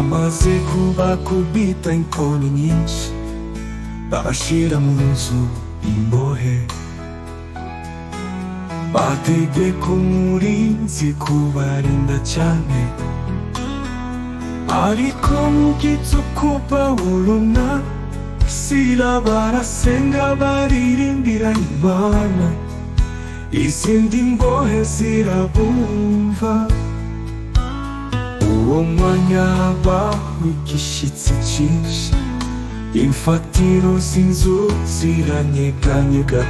bamaze kubakubita inkoni nyinshi, babashira mu nzu imbohe, bategeka umurinzi kubarinda cyane. Ariko mu gicuku Pawulo na Sila barasenga baririmbira Imana, izindi mbohe zirabumva. Uwo mwanya habaho igishitsi cyinshi, imfatiro z'inzu ziranyeganyega,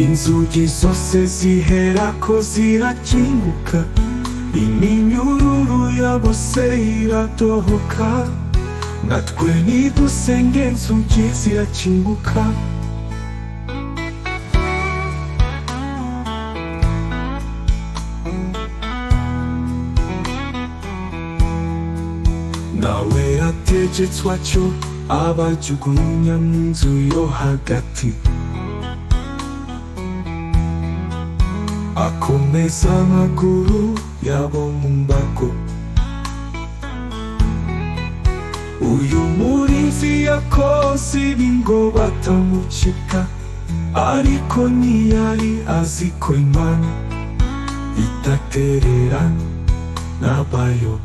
inzugi zose ziherako zirakinguka, iminyururu ya bose iradohoka. Natwe nidusenge inzugi zirakinguka. Nawe ategetswe atyo abajugunya mu nzu yo hagati, akomeza amaguru yabo mu mbago. Uyu murinzi yakoze ibi ngo batamucika, ariko ntiyari azi ko Imana idatererana n'abayo.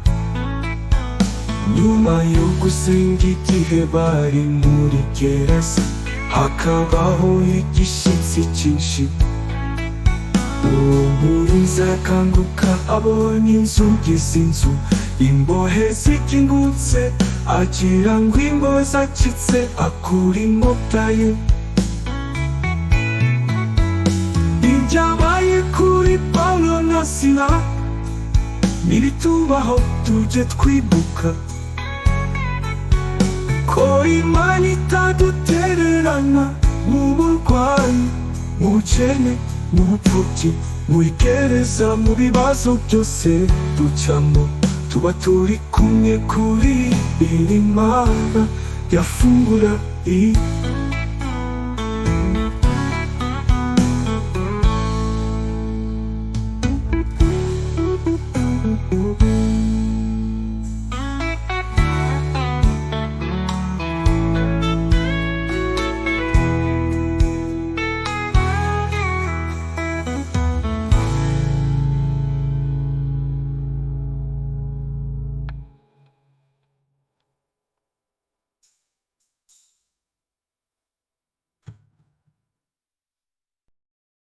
Nyuma yo gusenga igihe bari muri gereza, hakabaho igishitsi cyinshi. Uwo murinzi akanguka abonye inzugi z'inzu imbohe zikingutse, agira ngo imbohe zacitse, akura inkota ye. Ibyabaye kuri Pawulo na Sila nibitubaho tujye twibuka ko Imana itadutererana mu burwayi, mu bukene, mu bupfubyi, mu igereza, mu bibazo byose ducamo. Tuba turi kumwe kuri iri Mana yafungura